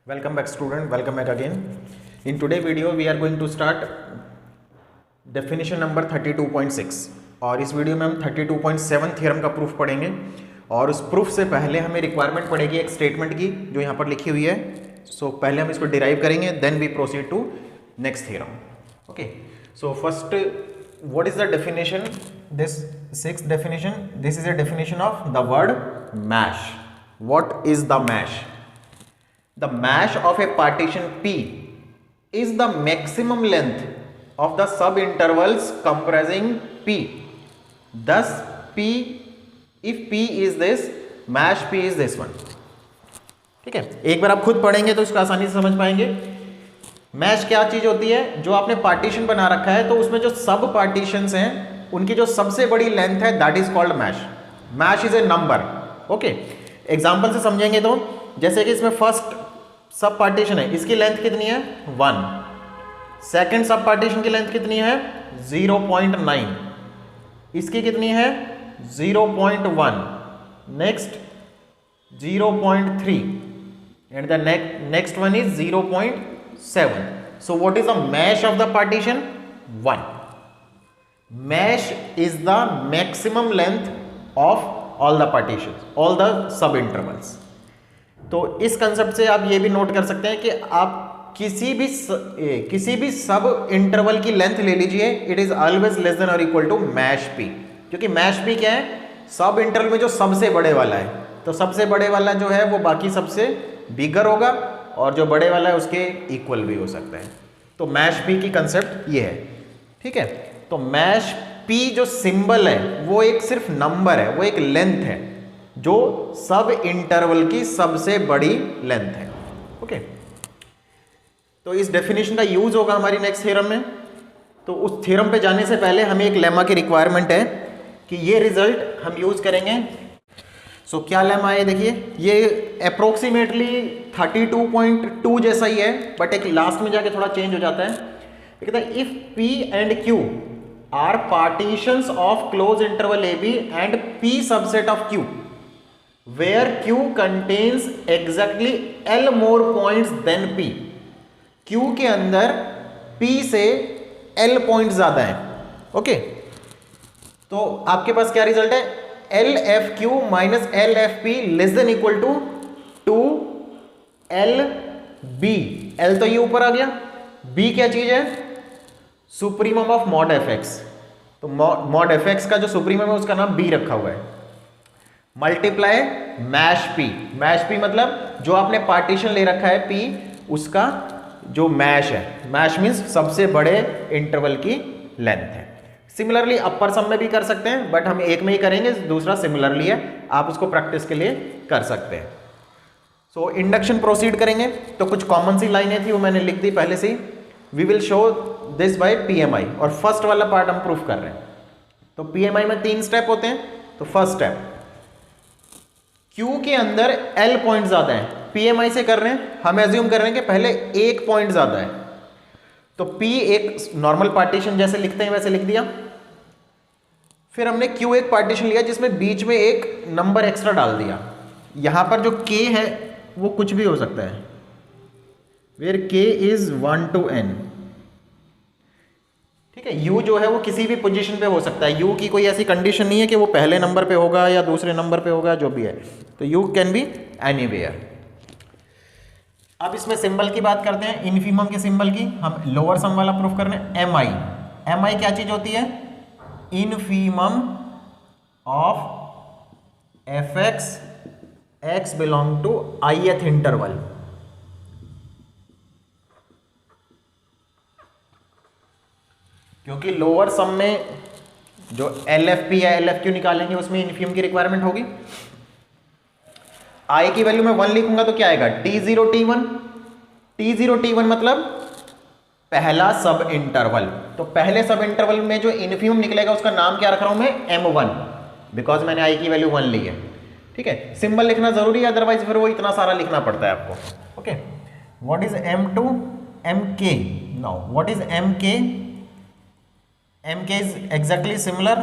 Welcome back student, welcome back again. In today video we are going to start definition number 32.6 और इस video में हम 32.7 theorem का proof पढ़ेंगे और उस प्रूफ से पहले हमें रिक्वायरमेंट पड़ेगी एक स्टेटमेंट की जो यहाँ पर लिखी हुई है. सो पहले हम इसको डिराइव करेंगे, then we proceed to next theorem. Okay, so first what is the definition? This sixth definition, this is a definition of the word mesh. What is the mesh? The mesh of a partition P is the maximum length of the subintervals comprising P. Thus P, if P is this, mesh P is this one. ठीक है, एक बार आप खुद पढ़ेंगे तो इसको आसानी से समझ पाएंगे. मैश क्या चीज होती है? जो आपने पार्टीशन बना रखा है तो उसमें जो सब पार्टीशंस हैं उनकी जो सबसे बड़ी लेंथ है that is called mesh. Mesh is a number. Okay, example से समझेंगे तो जैसे कि इसमें फर्स्ट सब पार्टीशन है, इसकी लेंथ कितनी है 1. सेकंड सब पार्टीशन की लेंथ कितनी है 0.9. इसकी कितनी है 0.1. Next 0.3 and the next one is 0.7. So what is the mesh of the partition? 1. Mesh is the maximum length of all the partitions, all the subintervals. तो इस कंसेप्ट से आप ये भी नोट कर सकते हैं कि आप किसी भी सब इंटरवल की लेंथ ले लीजिए, it is always less than और इक्वल टू मैश पी. क्योंकि मैश पी क्या है? सब इंटरवल में जो सबसे बड़े वाला है, तो सबसे बड़े वाला जो है वो बाकी सबसे बिगर होगा और जो बड़े वाला है उसके इक्वल भी हो सकता है. तो मैश पी की कंसेप्ट ये है. ठीक है, तो मैश पी जो सिंबल है वो एक सिर्फ नंबर है, वो एक लेंथ है जो सब इंटरवल की सबसे बड़ी लेंथ है. ओके, तो इस डेफिनेशन का यूज होगा हमारी नेक्स्ट थ्योरम में. तो उस थ्योरम पे जाने से पहले हमें एक लेमा की रिक्वायरमेंट है कि ये रिजल्ट हम यूज करेंगे. सो क्या लेमा है? देखिए, ये अप्रोक्सीमेटली 32.2 जैसा ही है, बट एक लास्ट में जाके थोड़ा चेंज हो जाता है. ये कहता है if P and Q are partitions of close interval AB and P subset of Q where Q contains exactly L more points than P. Q के अंदर P से L पॉइंट ज्यादा है. ओके, तो आपके पास क्या रिजल्ट है? LFQ minus LFP less than equal to 2LB. L तो ये ऊपर आ गया, B क्या चीज है? Supremum of mod fx. तो मॉड fx का जो सुप्रीमम है उसका नाम B रखा हुआ है. Multiply mesh P. Mesh P मतलब जो आपने पार्टीशन ले रखा है P, उसका जो मैश है, मैश मीन्स सबसे बड़े इंटरवल की लेंथ है. सिमिलरली अपर सम में भी कर सकते हैं, बट हम एक में ही करेंगे, दूसरा सिमिलरली है, आप उसको प्रैक्टिस के लिए कर सकते हैं. सो इंडक्शन प्रोसीड करेंगे. तो कुछ कॉमन सी लाइनें थी वो मैंने लिख दी पहले से. We will show this by PMI और फर्स्ट वाला पार्ट हम प्रूफ कर रहे हैं. तो PMI में 3 स्टेप होते हैं. तो फर्स्ट स्टेप, Q के अंदर L पॉइंट ज्यादा है. PMI से कर रहे हैं, हम एज्यूम कर रहे हैं कि पहले एक पॉइंट ज्यादा है. तो P एक नॉर्मल पार्टीशन जैसे लिखते हैं वैसे लिख दिया. फिर हमने Q एक पार्टीशन लिया जिसमें बीच में एक नंबर एक्स्ट्रा डाल दिया. यहां पर जो K है वो कुछ भी हो सकता है, where K is 1 to n. ठीक है, U जो है वो किसी भी पोजीशन पे हो सकता है. U की कोई ऐसी कंडीशन नहीं है कि वो पहले नंबर पे होगा या दूसरे नंबर पे होगा, जो भी है. तो U कैन बी एनीवेयर. अब इसमें सिंबल की बात करते हैं, इन्फीमम के सिंबल की. हम लोअर सम वाला प्रूफ कर रहे हैं. MI क्या चीज होती है? Infimum of fx x belong to ith interval. क्योंकि लोअर सम में जो LFP या LFQ निकालेंगे उसमें इनफीमम की रिक्वायरमेंट होगी. I की वैल्यू में 1 लिखूंगा तो क्या आएगा? T0 T1. T0 T1 मतलब पहला सब इंटरवल. तो पहले सब इंटरवल में जो इनफीमम निकलेगा उसका नाम क्या रख रहा हूं मैं? M1, बिकॉज मैंने I की वैल्यू 1 ली है. ठीक है, सिंबल लिखना जरूरी है, अदरवाइज फिर वो इतना सारा लिखना पड़ता है आपको. Okay, what is M2? MK. Now what is MK? MK is exactly similar.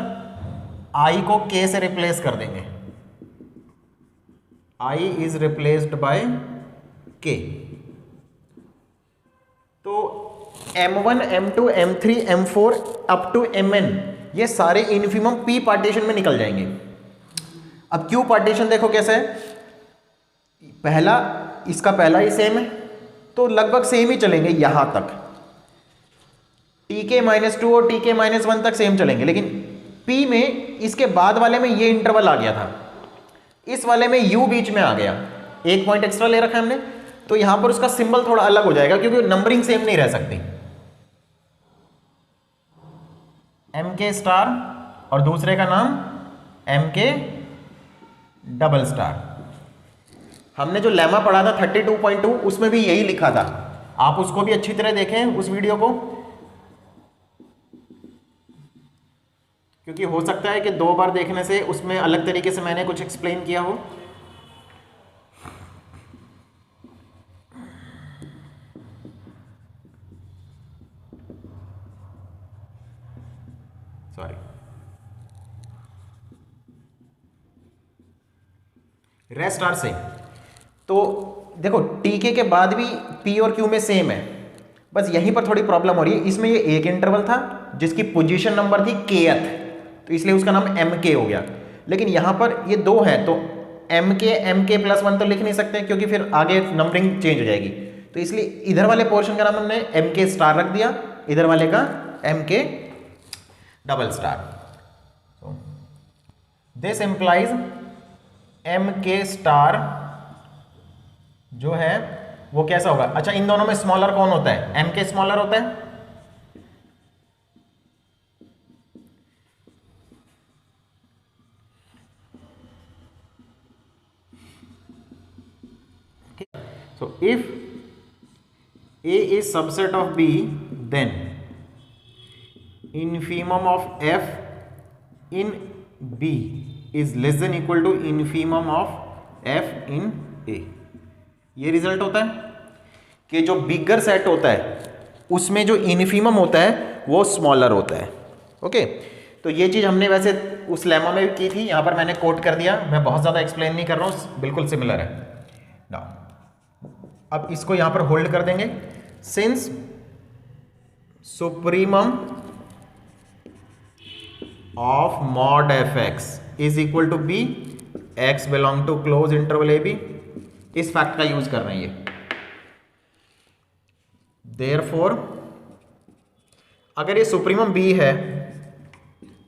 I को K से रिप्लेस कर देंगे. I is replaced by K. तो M1, M2, M3, M4 up to Mn ये सारे इन्फिमम P पार्टीशन में निकल जाएंगे। अब Q पार्टीशन देखो कैसा है, पहला इसका पहला ही सेम है तो लगभग सेम ही चलेंगे यहां तक, Tk-2 और Tk-1 तक सेम चलेंगे, लेकिन P में इसके बाद वाले में ये इंटरवल आ गया था, इस वाले में U बीच में आ गया, एक पॉइंट एक्स्ट्रा ले रखा है हमने, तो यहां पर उसका सिंबल थोड़ा अलग हो जाएगा क्योंकि नंबरिंग सेम नहीं रह सकती। Mk स्टार और दूसरे का नाम Mk डबल स्टार। हमने जो लेमा पढ़ा था 32.2 उसमें भी यही लिखा था, आप उसको भी अच्छी तरह देखें उस वीडियो को, क्योंकि हो सकता है कि 2 बार देखने से उसमें अलग तरीके से मैंने कुछ एक्सप्लेन किया हो। Sorry, rest are same. तो देखो टीके के बाद भी पी और क्यू में सेम है, बस यहीं पर थोड़ी प्रॉब्लम हो रही है। इसमें ये एक इंटरवल था जिसकी पोजीशन नंबर थी kth, तो इसलिए उसका नाम mk हो गया, लेकिन यहां पर ये 2 है तो mk+1 तो लिख नहीं सकते क्योंकि फिर आगे नंबरिंग चेंज हो जाएगी, तो इसलिए इधर वाले पोर्शन का नाम हमने mk स्टार रख दिया, इधर वाले का mk double star. This implies mk star जो है वो कैसा होगा। अच्छा, इन दोनों में स्मॉलर कौन होता है, mk स्मॉलर होता है, so if A is subset of B, then infimum of F in B is less than equal to infimum of F in A। ये रिजल्ट होता है कि जो बिगर सेट होता है उसमें जो इन्फीमम होता है वो स्मॉलर होता है। ओके, तो ये चीज़ हमने वैसे उस लेमा में भी की थी, यहाँ पर मैंने कोट कर दिया, मैं बहुत ज़्यादा एक्सप्लेन नहीं कर रहा हूँ, बिल्कुल सिमिलर है ना। अब इसको यहाँ पर होल्ड कर देंगे, since supremum of mod f x is equal to b, x belong to close interval a b, इस फैक्ट का यूज कर रहे हैं ये। देयरफॉर अगर ये सुप्रीमम बी है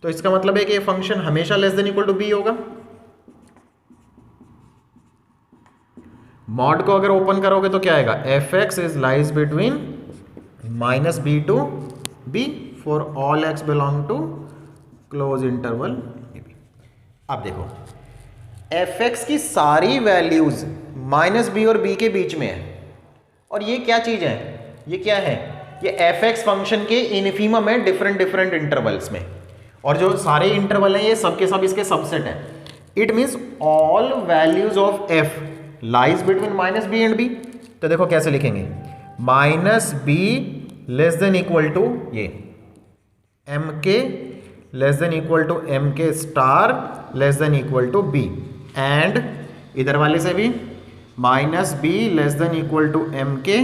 तो इसका मतलब है कि ये फंक्शन हमेशा less than equal to b होगा। मॉड को अगर ओपन करोगे तो क्या आएगा, f x is lies between minus b to b for all x belong to close interval a b. अब देखो एफ एक्स की सारी वैल्यूज माइनस बी और बी के बीच में है, और ये क्या चीज है, ये क्या है, ये एफ एक्स फंक्शन के इनफीमम है डिफरेंट इंटरवल्स में, और जो सारे इंटरवल हैं ये सब के सब इसके सबसेट हैं। It means all values of F lies between minus B and B. तो देखो कैसे लिखेंगे, minus B less than equal to ये एम के less than equal to M के star less than equal to B, and इधर वाले से भी minus B less than equal to M के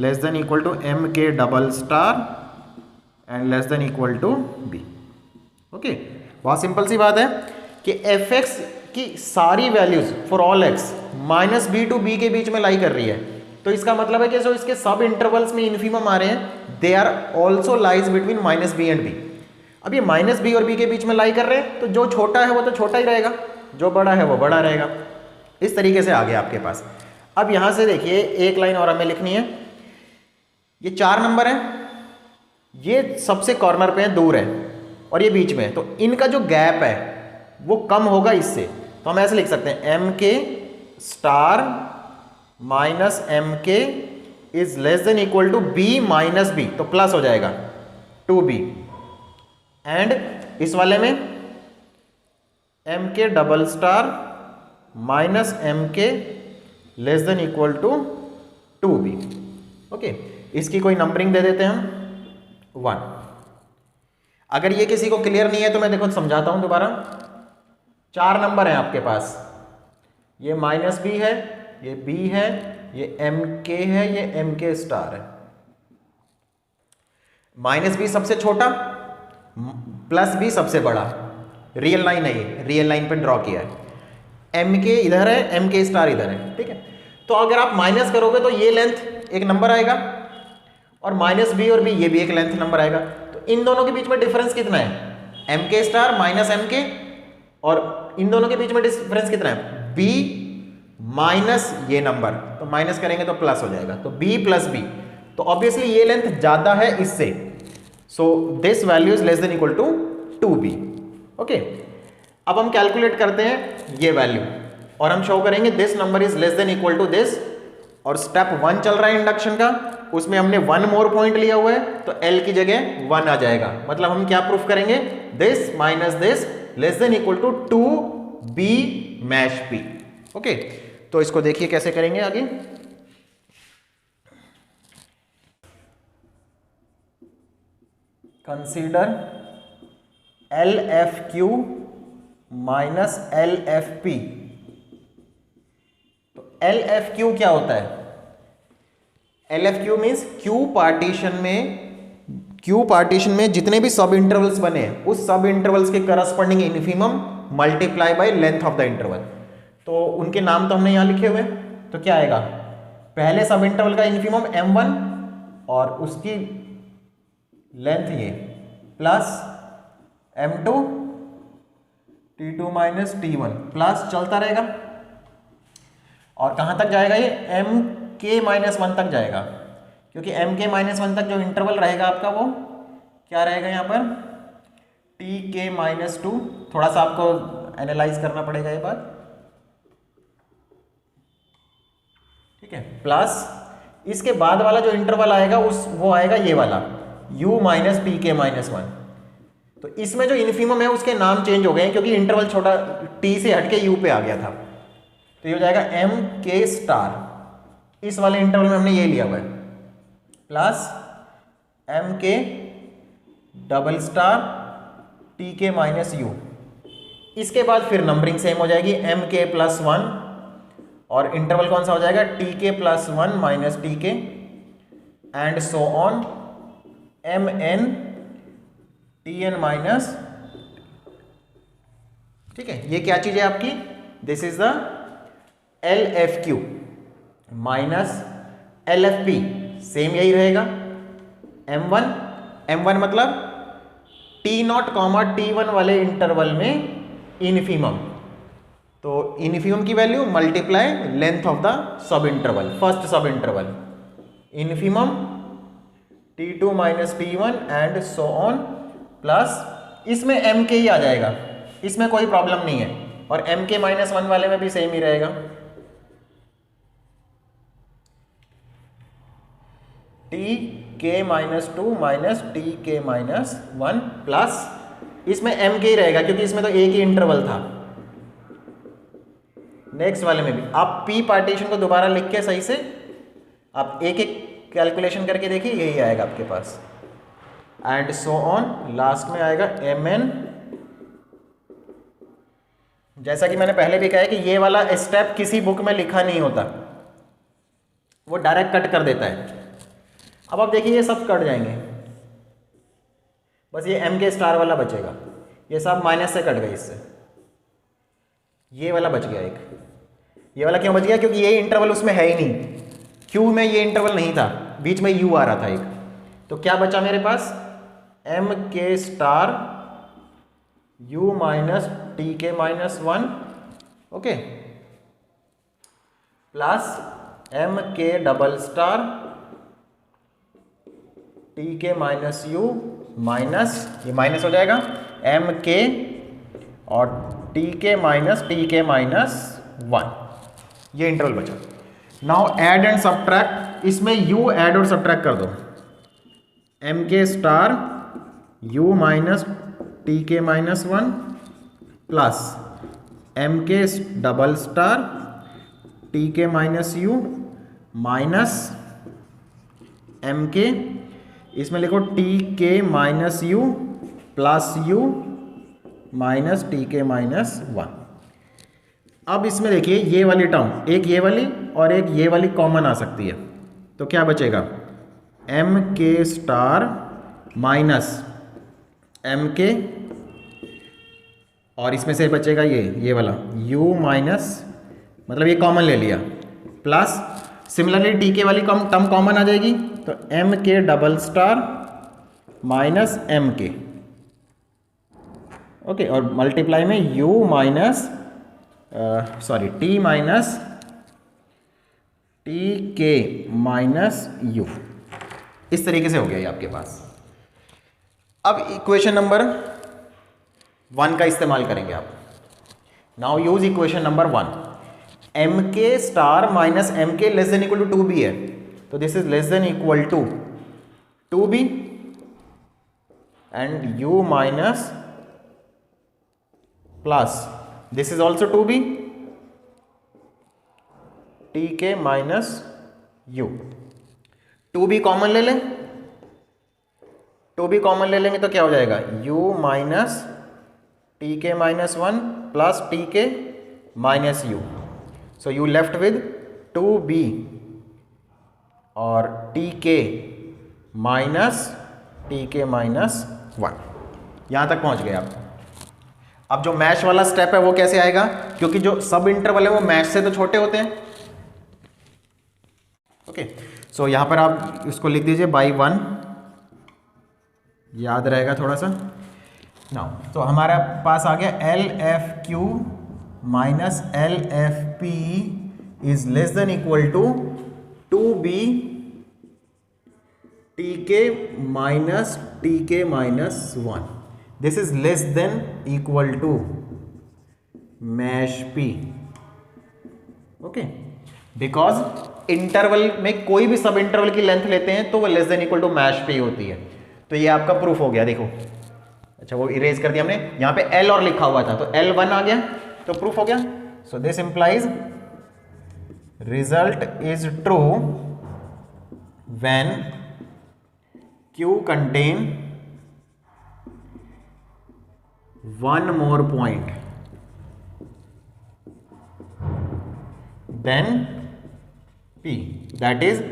less than equal to M के double star and less than equal to B. Okay, बहुत simple सी बात है कि एफ एक्स की सारी values for all x minus b to b के बीच में लाई कर रही है, तो इसका मतलब है कि जो इसके सब इंटरवल्स में इन्फीमम आ रहे हैं they are also lies between minus B and b. अब ये माइनस बी और बी के बीच में लाई कर रहे हैं तो जो छोटा है वो तो छोटा ही रहेगा, जो बड़ा है वो बड़ा रहेगा। इस तरीके से आ गया आपके पास। अब यहां से देखिए एक लाइन और हमें लिखनी है, ये 4 नंबर है, ये सबसे कॉर्नर पे है, दूर है, और ये बीच में है, तो इनका जो गैप है वो कम होगा इससे, तो हम ऐसे लिख सकते हैं एम के star minus m k is less than equal to b minus b, तो प्लस हो जाएगा 2b, एंड इस वाले में एम के डबल स्टार माइनस एम के less than equal to 2b। Okay, इसकी कोई नंबरिंग दे देते हैं हम 1। अगर ये किसी को क्लियर नहीं है तो मैं देखो समझाता हूं दोबारा। 4 नंबर हैं आपके पास, ये माइनस बी है, ये बी है, ये एम के है, ये एम के स्टार है। माइनस बी सबसे छोटा, प्लस बी सबसे बड़ा। रियल लाइन है ये, रियल लाइन पे ड्रॉ किया है। एम के इधर है, एम के स्टार इधर है, ठीक है। तो अगर आप माइनस करोगे तो ये लेंथ एक नंबर आएगा, और माइनस बी और बी ये भी एक लेंथ नंबर आएगा। तो इन दोनों के बीच में डिफरेंस कितना है? एम के स्टार माइनस एम के, और इन दोनों के बीच में डिफरेंस कितना है? बी माइनस ये नंबर, तो माइनस करेंगे तो प्लस हो जाएगा, तो बी प्लस बी। तो ऑब्वियसली ये लेंथ ज्यादा है इससे, so this value is less than equal to 2b। Okay, अब हम कैलकुलेट करते हैं ये वैल्यू, और हम शो करेंगे this number is less than equal to this. और स्टेप 1 चल रहा है इंडक्शन का, उसमें हमने 1 मोर पॉइंट लिया हुआ है, तो L की जगह 1 आ जाएगा। मतलब हम क्या प्रूफ करेंगे? This minus this less than equal to 2b mesh p। Okay, तो इसको देखिए कैसे करेंगे आगे। Consider LFQ minus LFP। तो LFQ क्या होता है? LFQ मीन्स Q पार्टीशन में जितने भी सब इंटरवल्स बने हैं, उस सब इंटरवल्स के corresponding infimum multiply by length of the interval. तो उनके नाम तो हमने यहां लिखे हुए, तो क्या आएगा? पहले सब इंटरवल का इन्फीमम M1 और उसकी लेंथ ये plus M2 T2 minus T1 plus चलता रहेगा, और कहां तक जाएगा ये? MK माइनस 1 तक जाएगा, क्योंकि MK माइनस 1 तक जो इंटरवल रहेगा आपका वो क्या रहेगा यहाँ पर? TK minus 2। थोड़ा सा आपको एनालाइज करना पड़ेगा ये बात, ठीक है। प्लस इसके बाद वाला जो इंटरवल आएगा वो आएगा ये वाला U माइनस PK माइनस 1। तो इसमें जो इन्फीमम है उसके नाम चेंज हो गए हैं, क्योंकि इंटरवल छोटा T से हटके U पे आ गया था। तो ये हो जाएगा MK स्टार। इस वाले इंटरवल में हमने ये लिया हुआ है, plus MK double star TK minus U। इसके बाद फिर नंबरिंग सेम हो जाएगी, MK प्लस 1, और इंटरवल कौन सा हो जाएगा? TK plus 1 minus TK, and so on MN TN minus, ठीक है। ये क्या चीज है आपकी? This is the LFQ minus LFP, same यही रहेगा। M1 मतलब T0 कॉमा T1 वाले इंटरवल में इन्फीमम, तो इन्फीमम की value multiply length of the sub interval, first सब interval, infimum T2 minus T1 and so on, plus इसमें MK ही आ जाएगा, इसमें कोई प्रॉब्लम नहीं है, और MK माइनस 1 वाले में भी सेम ही रहेगा। TK minus 2 minus TK minus 1 plus इसमें MK ही रहेगा, क्योंकि इसमें तो एक ही इंटरवल था। नेक्स्ट वाले में भी आप P पार्टीशन को दोबारा लिख के सही से आप एक एक कैलकुलेशन करके देखिए, यही आएगा आपके पास, एंड सो ऑन। लास्ट में आएगा MN। जैसा कि मैंने पहले भी कहा है कि ये वाला स्टेप किसी बुक में लिखा नहीं होता, वो डायरेक्ट कट कर देता है। अब आप देखिए ये सब कट जाएंगे, बस ये MK स्टार वाला बचेगा, ये सब माइनस से कट गए, इससे ये वाला बच गया एक। ये वाला क्यों बच गया? क्योंकि ये इंटरवल उसमें है ही नहीं, Q में ये इंटरवल नहीं था, बीच में U आ रहा था एक। तो क्या बचा मेरे पास? MK star U minus TK minus 1, okay, plus MK double star TK minus U minus, ये माइनस हो जाएगा, MK और TK माइनस 1, ये इंटरवल बचा। नाउ ऐड एंड सब्ट्रैक्ट, इसमें U ऐड और सब्ट्रैक्ट कर दो। MK star U minus TK minus 1 plus MK double star TK minus U minus MK, इसमें लिखो TK minus U plus U minus TK minus 1। अब इसमें देखिए ये वाली टर्म, एक ये वाली और एक ये वाली कॉमन आ सकती है, तो क्या बचेगा? MK स्टार माइनस एम के, और इसमें से बचेगा ये वाला u माइनस, मतलब ये कॉमन ले लिया, प्लस सिमिलरली टी के वाली टर्म कॉमन आ जाएगी, तो एम के डबल स्टार माइनस एम के, ओके, और मल्टीप्लाई में u minus T minus T के माइनस यू, इस तरीके से हो गया ये आपके पास। अब इक्वेशन नंबर 1 का इस्तेमाल करेंगे आप। Now use equation number 1, m के स्टार माइनस एम के less than equal to 2b है, तो this is less than equal to 2b and u minus plus this is also 2b T के minus u. 2b common ले लें, 2b common ले लेंगे तो क्या हो जाएगा, u माइनस टी के माइनस 1 प्लस टी के minus you, so you left with 2b और टी के माइनस टी के माइनस 1। यहां तक पहुंच गए आप। अब जो मैश वाला स्टेप है वो कैसे आएगा, क्योंकि जो सब इंटरवल है वो मैश से तो छोटे होते हैं, ओके, सो यहां पर आप इसको लिख दीजिए बाई 1, याद रहेगा थोड़ा सा। नाउ तो हमारे पास आ गया L F Q minus L F P is less than equal to 2b T के minus 1, this is less than equal to mesh p, okay, because interval में कोई भी सब इंटरवल की लेंथ लेते हैं तो वो less than equal to mesh p होती है। तो ये आपका प्रूफ हो गया, देखो, अच्छा वो इरेज कर दिया हमने, यहां पे L और लिखा हुआ था तो L1 आ गया, तो प्रूफ हो गया। So this implies result is true when Q contain one more point than P, that is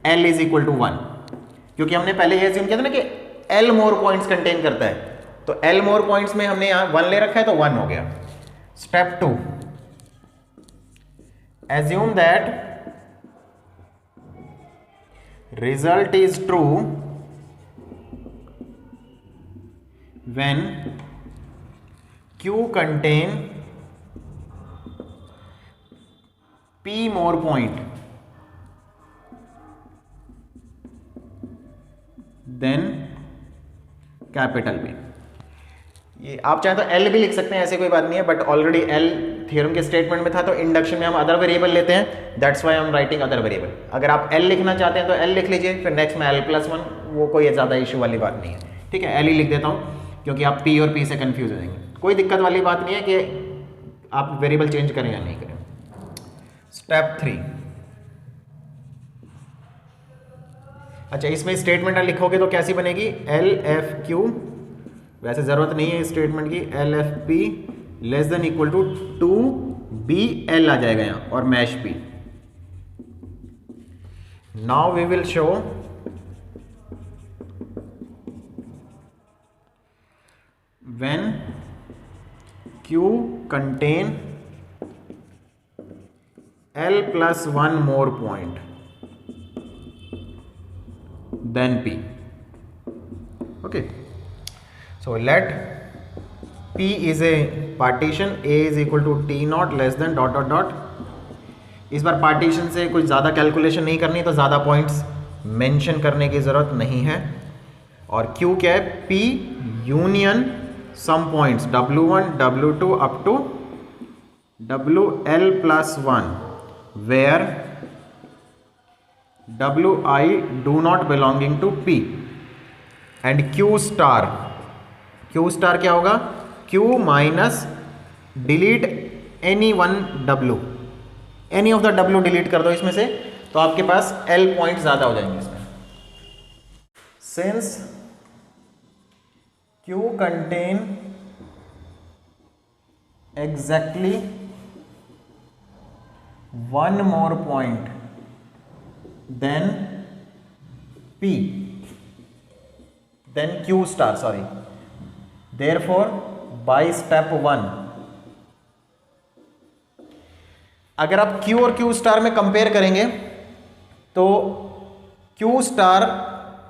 L is equal to 1, क्योंकि हमने पहले ये assume किया था ना कि L मोर पॉइंट्स कंटेन करता है, तो L मोर पॉइंट्स में हमने यहां 1 ले रखा है तो 1 हो गया। Step 2, assume that result is true when Q contain P more point than capital P। ये आप चाहें तो L भी लिख सकते हैं, ऐसे कोई बात नहीं है, बट ऑलरेडी L थ्योरम के स्टेटमेंट में था, तो इंडक्शन में हम अदर वेरिएबल लेते हैं, that's why I am writing other variable. अगर आप L लिखना चाहते हैं तो L लिख लीजिए, फिर नेक्स्ट में L+1, वो कोई ज़्यादा इशू वाली बात नहीं है, ठीक है, L ही लिख देता हूँ क्योंकि आप P और P से कंफ्यूज हो जाएंगे। कोई दिक्कत वाली बात नहीं है कि आप वेरिएबल चेंज करें या नहीं करें। स्टेप 3, अच्छा इसमें स्टेटमेंट लिखोगे तो कैसी बनेगी, एल एफ क्यू, वैसे ज़रूरत नहीं है स्टेटमेंट की, l F p less than equal to 2b L आ जाएगा यहाँ, और mesh P। Now we will show when Q contain L+1 more point than P, okay, so let P is a partition, A is equal to T naught less than dot dot dot। इस बार partition से कुछ ज़्यादा calculation नहीं करनी, तो ज़्यादा points mention करने की ज़रूरत नहीं है। और Q क्या है, P union some points W1 W2 up to WL+1 where WI do not belonging to P, and Q star क्या होगा, Q minus delete any one W, any of the W delete कर दो इसमें से, तो आपके पास L पॉइंट ज़्यादा हो जाएंगे इसमें। Since Q contain exactly one more point than P, then q star, sorry, therefore by step 1 अगर आप Q और Q स्टार में कंपेयर करेंगे तो Q स्टार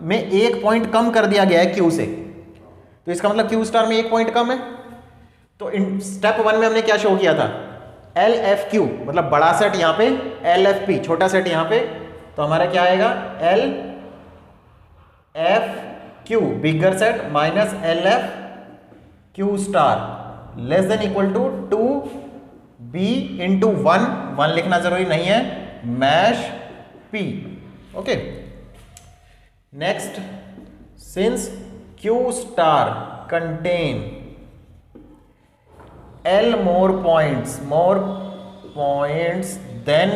में एक पॉइंट कम कर दिया गया है Q से, तो इसका मतलब Q स्टार में एक पॉइंट कम है। तो इन स्टेप 1 में हमने क्या शो किया था, LFQ, मतलब बड़ा सेट यहाँ पे, LFP छोटा सेट यहाँ पे, तो हमारा क्या आएगा LFQ bigger set minus LFQ star less than equal to 2B into 1 लिखना जरूरी नहीं है, mesh P। Okay, next, since Q star contain L more points than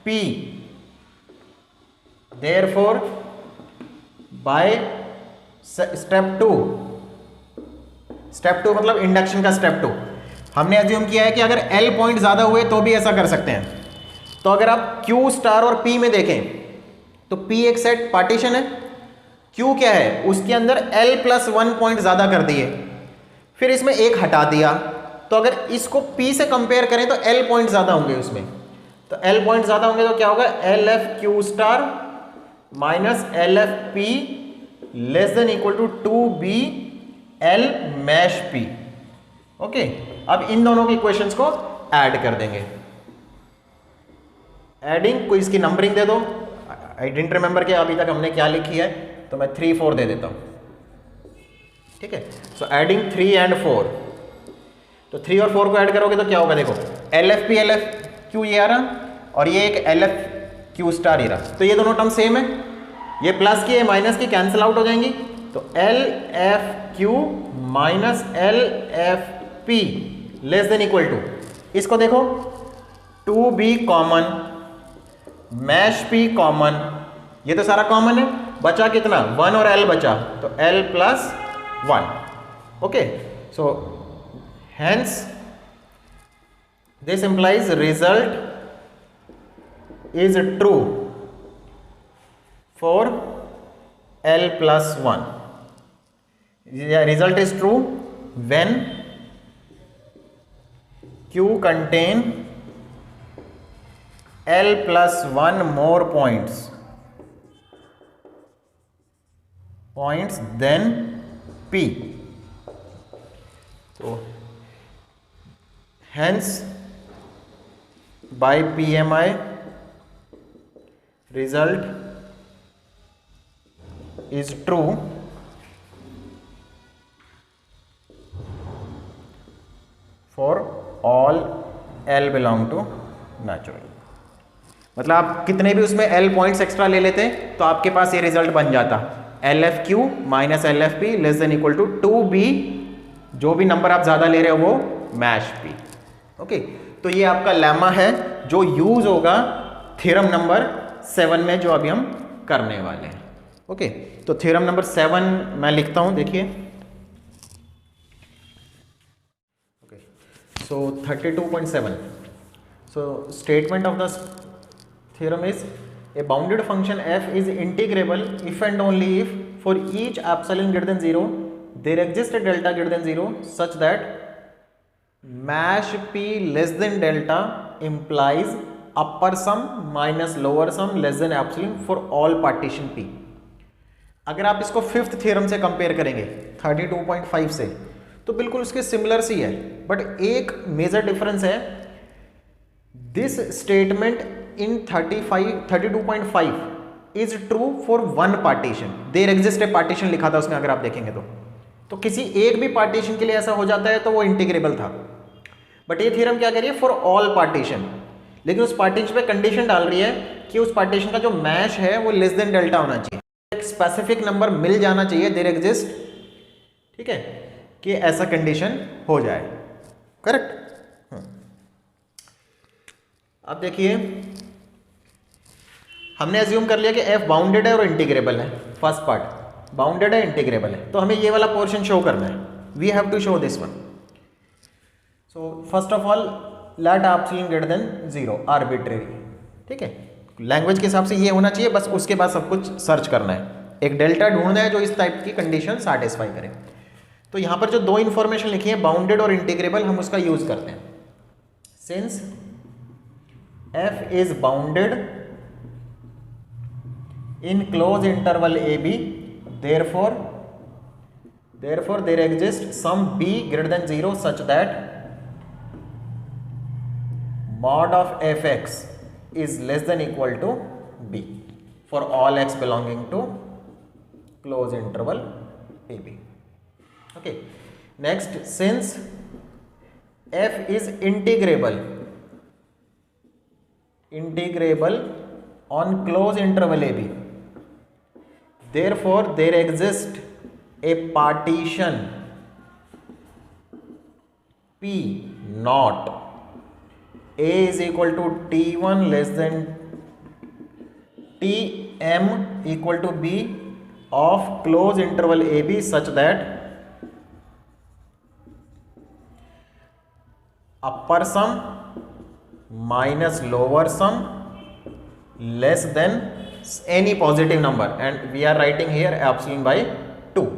P, therefore by step 2 मतलब इंडक्शन का स्टेप 2 हमने एज्यूम किया है कि अगर L पॉइंट ज्यादा हुए तो भी ऐसा कर सकते हैं। तो अगर आप Q स्टार और P में देखें तो P एक सेट पार्टीशन है, Q क्या है, उसके अंदर L+1 पॉइंट ज्यादा कर दिए, फिर इसमें एक हटा दिया, तो अगर इसको P से कंपेयर करें तो L पॉइंट ज्यादा होंगे उसमें, तो L पॉइंट ज्यादा होंगे तो क्या होगा LFQ star minus LFP less than equal to 2B L mesh P। Okay, अब इन दोनों की इक्वेशंस को ऐड कर देंगे। एडिंग को इसकी नंबरिंग दे दो, आई डिडंट रिमेंबर कि अभी तक हमने क्या लिखी है, तो मैं 3 4 दे देता हूं। ठीक है, सो एडिंग 3 and 4, तो 3 और 4 को ऐड करोगे तो क्या होगा, देखो LFP LFQ ये आ रहा और ये एक LFQ स्टार ही रहा, तो ये दोनों टर्म सेम है, ये प्लस की माइनस की कैंसिल आउट हो जाएंगी, तो LFQ minus LFP less than equal to, इसको देखो 2B common mash P common, ये तो सारा कॉमन है, बचा कितना 1 और L बचा, तो L+1। Okay, so hence this implies result is true for L+1. The result is true when Q contain L+1 more points than P. So hence by PMI result is true for all L belong to natural। मतलब आप कितने भी उसमें L points extra ले लेते तो आपके पास ये रिजल्ट बन जाता, LFQ minus LFP less than equal to 2B, जो भी नंबर आप ज्यादा ले रहे हो वो मैश P। ओके, तो ये आपका लेमा है जो यूज होगा थ्योरम नंबर 7 में, जो अभी हम करने वाले हैं। ओके, तो थ्योरम नंबर 7 मैं लिखता हूं, देखिए। Okay, so 32.7, so statement of the theorem is a bounded function f is integrable if and only if for each epsilon greater than 0 there exists a delta greater than 0 such that mash P less than delta implies upper sum minus lower sum less than epsilon for all partition P। अगर आप इसको fifth theorem से compare करेंगे 32.5 से तो बिल्कुल उसके similar सी है, बट एक मेजर डिफरेंस है, this statement in 32.5 is true for one partition, there exists a partition लिखा था उसने, अगर आप देखेंगे तो किसी एक भी पार्टीशन के लिए ऐसा हो जाता है तो वो इंटीग्रेबल था, बट ये थ्योरम क्या कह रही है फॉर ऑल पार्टीशन, लेकिन उस पार्टीशन पे कंडीशन डाल रही है कि उस पार्टीशन का जो मैश है वो लेस देन डेल्टा होना चाहिए, एक स्पेसिफिक नंबर मिल जाना चाहिए, देयर एग्जिस्ट, ठीक है, कि ऐसा कंडीशन हो जाए, करेक्ट। अब देखिए हमने अज्यूम कर लिया कि f बाउंडेड है और इंटीग्रेबल है, फर्स्ट पार्ट बाउंडेड है इंटीग्रेबल है, तो हमें ये वाला पोर्शन शो करना है, we have to show this one. So first of all let epsilon greater than 0 arbitrary, ठीक है, लैंग्वेज के हिसाब से ये होना चाहिए, बस उसके बाद सब कुछ सर्च करना है। एक डेल्टा ढूंढना है जो इस टाइप की कंडीशन सैटिस्फाई करे। तो यहाँ पर जो दो इंफॉर्मेशन लिखी है बाउंडेड और इंटीग्रेबल, हम उसका यूज करते हैं। Since f is bounded in close interval a b, therefore there exists some b greater than 0 such that mod of fx is less than equal to b for all x belonging to close interval ab. Okay, next, since f is integrable on close interval ab, therefore there exists a partition P naught A is equal to T1 less than Tm equal to B of close interval AB such that upper sum minus lower sum less than any positive number, and we are writing here epsilon by 2.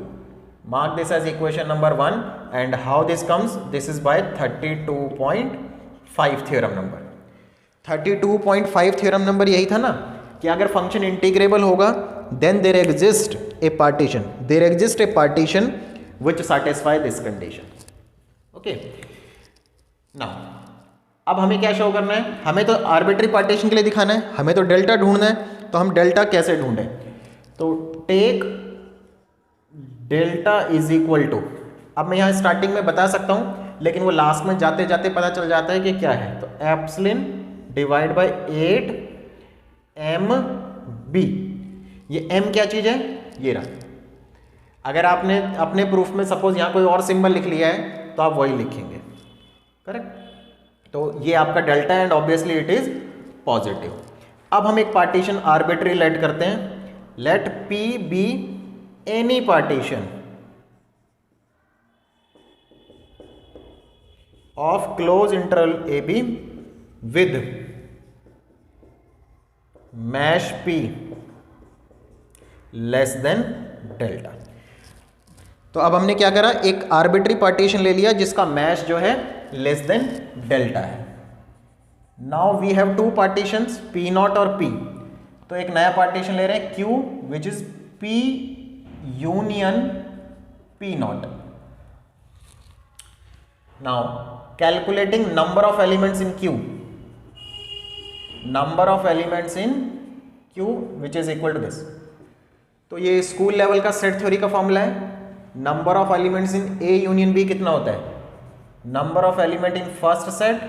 Mark this as equation number 1, and how this comes, this is by 32.5 theorem number. 32.5 theorem number यही था ना कि अगर function integrable होगा then there exists a partition which satisfy this condition. Okay, now अब हमें क्या show करना है, हमें तो आर्बिट्री पार्टीशन के लिए दिखाना है, हमें तो डेल्टा ढूंढना है। तो हम डेल्टा कैसे ढूंढें, तो take delta is equal to, अब मैं यहाँ स्टार्टिंग में बता सकता हूँ लेकिन वो लास्ट में जाते जाते पता चल जाता है कि क्या है। तो epsilon divide by 8 M b, ये एम क्या चीज़ है, ये रहा। अगर आपने अपने प्रूफ में सपोज यहाँ कोई और सिंबल लिख लिया है तो आप वही लिखेंगे, करेक्ट। तो ये आपका delta and obviously it is positive. अब हम एक पार्टीशन आर्बिट्री लेट करते हैं, let P be any partition of close interval AB with mesh P less than delta। तो अब हमने क्या करा, एक आर्बिट्री पार्टीशन ले लिया जिसका मैश जो है लेस देन डेल्टा है। Now we have two partitions P naught और P, तो एक नया पार्टीशन ले रहे हैं Q which is P union P naught. Now calculating number of elements in Q, which is equal to this। तो ये स्कूल लेवल का सेट थ्योरी का फॉर्मूला है। Number of elements in A union B कितना होता है, number of element in first set,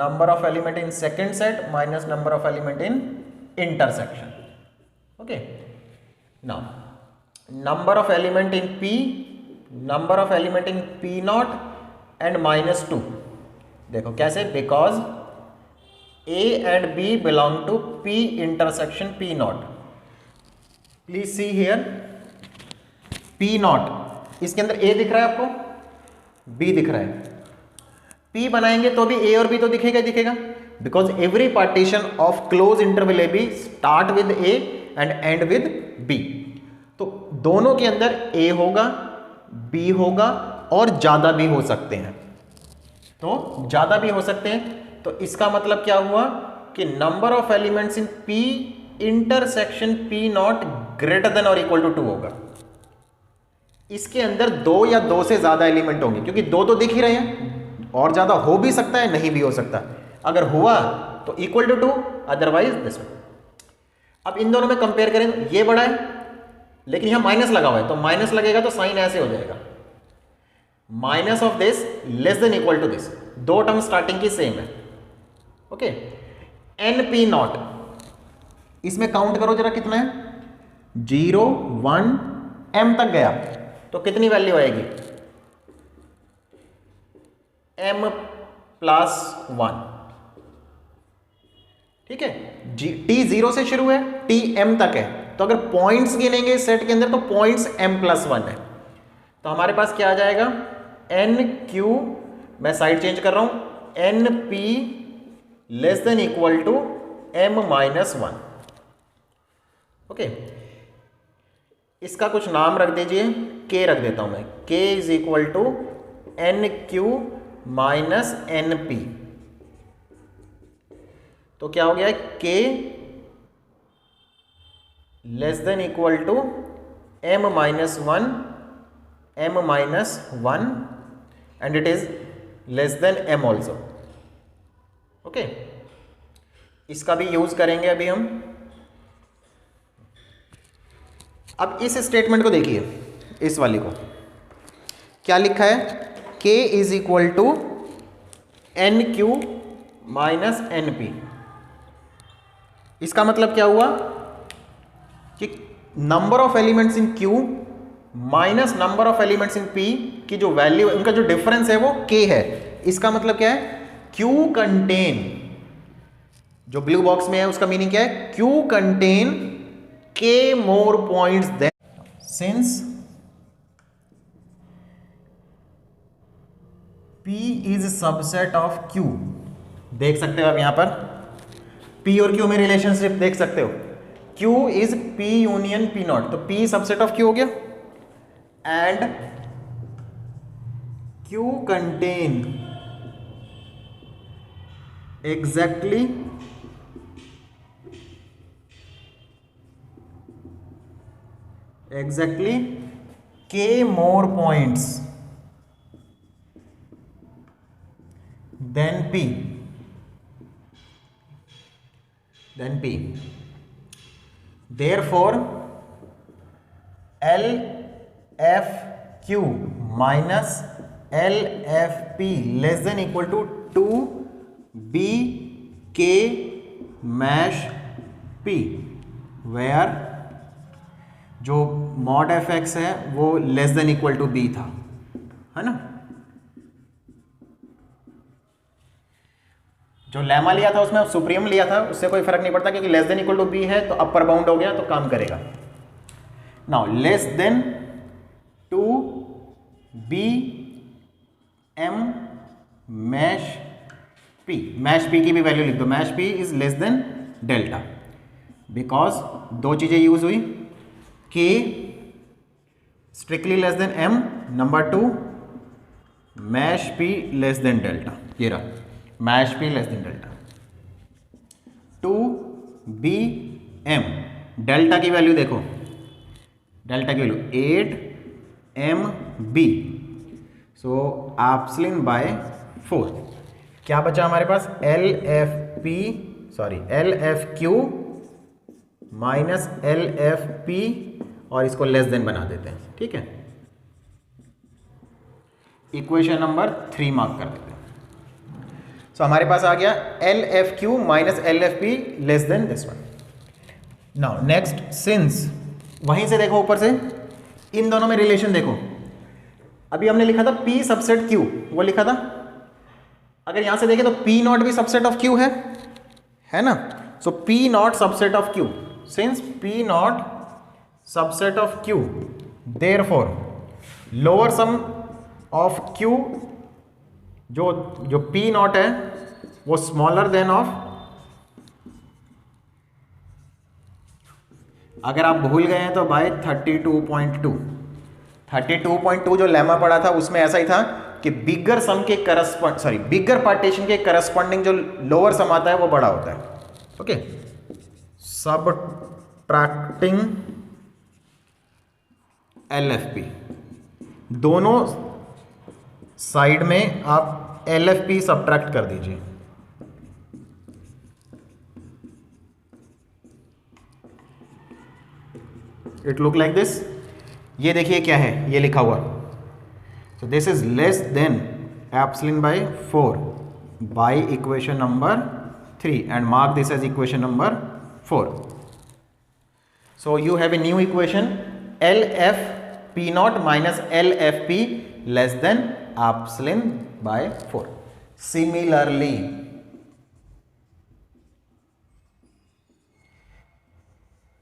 number of element in second set minus number of element in intersection. Okay, now number of element in P, number of element in P naught and minus 2। देखो कैसे, because A and B belong to P intersection P naught। Please see here P naught, इसके अंदर A दिख रहा है आपको, B दिख रहा है। P बनाएंगे तो भी A और B तो दिखेगा दिखेगा, because every partition of close interval AB start with A and end with B। तो दोनों के अंदर A होगा, B होगा और ज़्यादा भी हो सकते हैं, तो ज़्यादा भी हो सकते हैं। तो इसका मतलब क्या हुआ कि number of elements in P intersection P not greater than और इक्वल टू 2 होगा। इसके अंदर 2 या 2 से ज़्यादा एलिमेंट होंगे, क्योंकि 2 तो दिख ही रहे हैं, और ज़्यादा हो भी सकता है नहीं भी हो सकता। अगर हुआ तो इक्वल टू 2, अदरवाइज दिस। अब इन दोनों में कंपेयर करें, ये बड़ा है लेकिन यहां माइनस लगा हुआ है, तो माइनस लगेगा तो साइन ऐसे हो जाएगा, minus of this less than equal to this. दो टर्म स्टार्टिंग की सेम है। ओके, एन पी नॉट, इसमें काउंट करो जरा कितना है, 0 1 m तक गया तो कितनी वैल्यू आएगी, m प्लस 1। ठीक है, t 0 से शुरू है, t m तक है, तो अगर पॉइंट्स गिनेंगे सेट के अंदर तो पॉइंट्स m प्लस 1 है। तो हमारे पास क्या आ जाएगा, एन क्यू, मैं साइड चेंज कर रहा हूं, n p less than equal to m minus 1। Okay, इसका कुछ नाम रख दीजिए, के रख देता हूं मैं, k is equal to n q minus n p. तो क्या हो गया, k less than equal to m minus one and it is less than m also. Okay, इसका भी यूज करेंगे अभी हम। अब इस स्टेटमेंट को देखिए, इस वाली को क्या लिखा है, k is equal to n q minus n p. इसका मतलब क्या हुआ कि number of elements in Q minus number of elements in P की जो वैल्यू, उनका जो डिफरेंस है वो K है। इसका मतलब क्या है, Q कंटेन, जो ब्लू बॉक्स में है उसका मीनिंग क्या है, Q contain K more points than, since P is subset of Q। देख सकते हो आप यहां पर P और Q में रिलेशनशिप देख सकते हो, Q is P union P naught, तो P सबसेट ऑफ Q हो गया, and Q contain exactly K more points than P, therefore LFQ minus LFP less than equal to 2BK mash P, where जो mod fx है वो less than equal to b था, है ना। जो lemma लिया था उसमें सुप्रीम लिया था, उससे कोई फर्क नहीं पड़ता क्योंकि less than equal to b है तो अपर बाउंड हो गया तो काम करेगा। Now less than two b m mesh p, mesh p की भी वैल्यू लिख दो, mesh p is less than delta, because दो चीजें यूज हुई, k strictly less than m, number two mesh p less than delta, ये रहा mesh p less than delta. Two b m, delta की वैल्यू देखो, डेल्टा की value 8 M B, so epsilon by 4। क्या बचा हमारे पास, L F Q minus L F P, और इसको लेस देन बना देते हैं, ठीक है। इक्वेशन नंबर 3 मार्क कर देते हैं। तो हमारे पास आ गया L F Q minus L F p less then this one. Now next, since, वहीं से देखो ऊपर से इन दोनों में रिलेशन देखो, अभी हमने लिखा था P सबसेट Q, वो लिखा था, अगर यहां से देखें तो P नॉट भी सबसेट ऑफ Q है ना। सो P not subset of Q, since P not subset of Q, therefore lower sum of Q, जो P नॉट है वो स्मॉलर देन ऑफ, अगर आप भूल गए हैं तो बाय 32.2 जो लेमा पड़ा था उसमें ऐसा ही था कि बिगर सम के बिगर पार्टीशन के करस्पॉन्डिंग जो लोअर सम आता है वो बड़ा होता है। ओके, सबट्रैक्टिंग LFP, दोनों साइड में आप LFP सबट्रैक्ट कर दीजिए। इट लुक लाइक दिस, ये देखिए क्या है, ये लिखा हुआ, so this is less than epsilon by 4 by equation number 3 and mark this as equation number 4. So you have a new equation LFP naught minus LFP less than epsilon by 4. Similarly,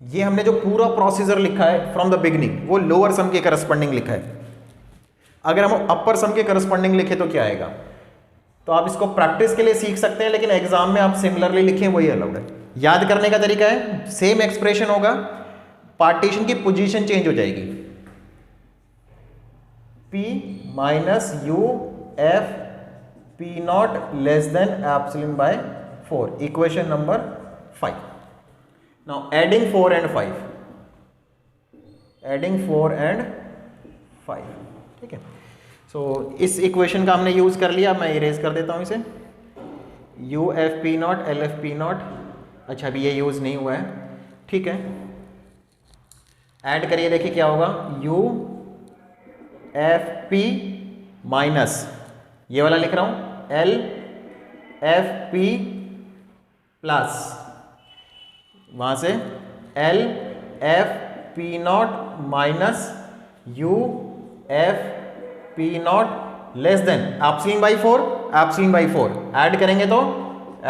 ये हमने जो पूरा procedure लिखा है from the beginning वो lower sum के corresponding लिखा है. अगर हम अपर सम के करस्पॉन्डिंग लिखे तो क्या आएगा? तो आप इसको प्रैक्टिस के लिए सीख सकते हैं, लेकिन एग्जाम में आप सिमिलरली लिखें वही अलाउड है. याद करने का तरीका है सेम एक्सप्रेशन होगा, पार्टीशन की पोजीशन चेंज हो जाएगी, P minus U F P not less than epsilon by 4, equation number 5. Now adding 4 and 5, adding 4 and 5, ठीक है. सो इस इक्वेशन का हमने यूज कर लिया, मैं इरेज कर देता हूं इसे. U F P naught L F P not, अच्छा अभी ये यूज नहीं हुआ है, ठीक है. ऐड करिए, देखिए क्या होगा, यू एफ पी माइनस ये वाला लिख रहा हूं एल एफ पी प्लस वहां से L F P not minus U F P not less than epsilon by 4, epsilon by 4 add करेंगे तो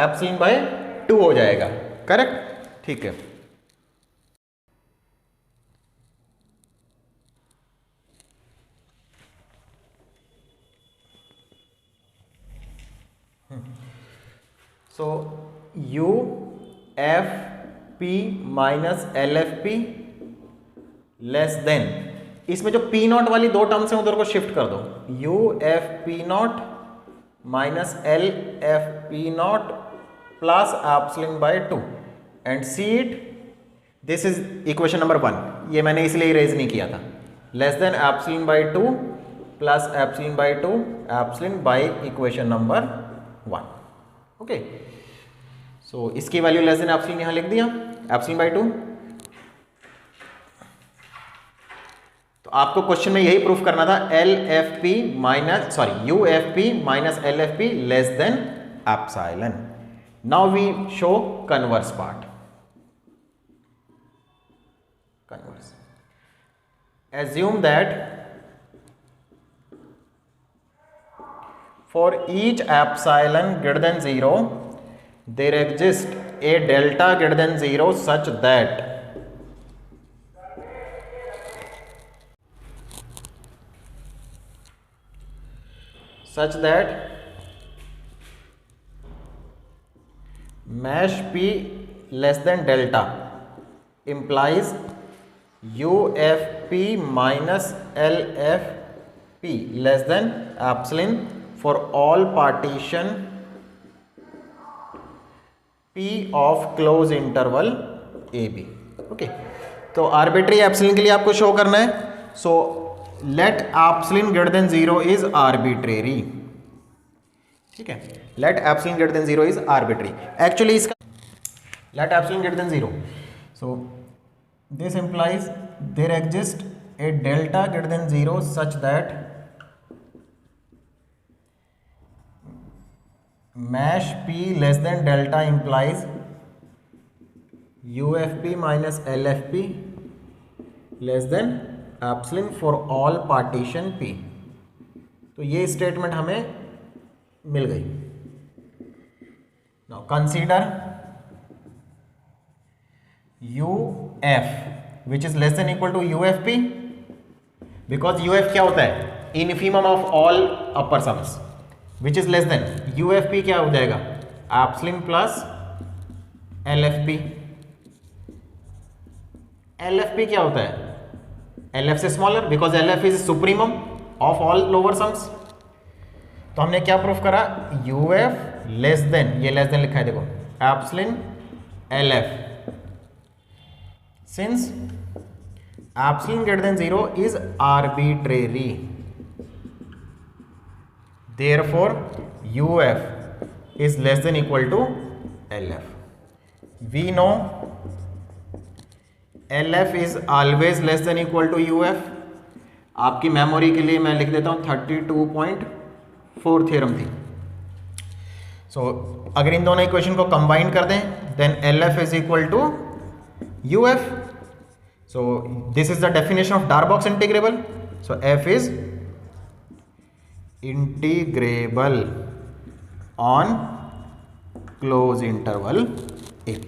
एप्सिलॉन बाई 2 हो जाएगा, करेक्ट, ठीक है. So U F p minus L F p less then, इसमें जो पी नॉट वाली दो टर्म्स हैं उधर को शिफ्ट कर दो, U F P not minus L F P not plus epsilon by 2 and see it, this is equation number 1. ये मैंने इसलिए इरेज नहीं किया था. Less than epsilon by 2 plus epsilon by 2 epsilon by equation number 1. Okay, so इसकी value less than epsilon यहां लिख दिया, एप्सिलॉन बाय 2. तो आपको क्वेश्चन में यही प्रूफ करना था, l F p minus sorry u F p minus L F p less than epsilon. Now we show converse part. Converse, assume that for each epsilon greater than 0 there exists a delta greater than 0 such that mesh p less than delta implies UFP minus LFP less than epsilon for all partition P of close interval AB. Okay, तो arbitrary epsilon के लिए आपको show करना है. So let epsilon greater than 0 is arbitrary, ठीक है. Let epsilon greater than 0 is arbitrary. Actually इसका let epsilon greater than 0, so this implies there exists a delta greater than 0 such that mesh p less than delta implies UFP minus LFP less than epsilon for all partition P. तो ये statement हमें मिल गई. Now consider UF which is less than equal to UFP because UF क्या होता है, infimum of all upper sums, which is less than UFP क्या हो जाएगा, epsilon plus LFP. LFP क्या होता है, LF से smaller because LF is supremum of all lower sums. तो हमने क्या प्रूफ करा, UF लेस देन, ये लेस देन लिखा है देखो, epsilon LF. Since epsilon greater than 0 is arbitrary, therefore UF is less than equal to LF. We know LF is always less than equal to UF. आपकी memory के लिए मैं लिख देता हूँ 32.4 थ्योरम थी. सो अगर इन दोनों इक्वेशन को कंबाइन कर दें then LF is equal to UF. So this is the definition of Darbox integrable. So F is integrable on closed interval AB.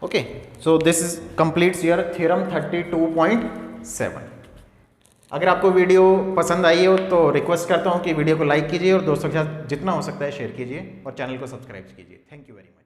Okay, so this is completes your theorem 32.7. अगर आपको video पसंद आई हो तो request करता हूँ कि video को like कीजिए और दोस्तों के साथ जितना हो सकता है शेयर कीजिए और चैनल को सब्सक्राइब कीजिए. Thank you very much.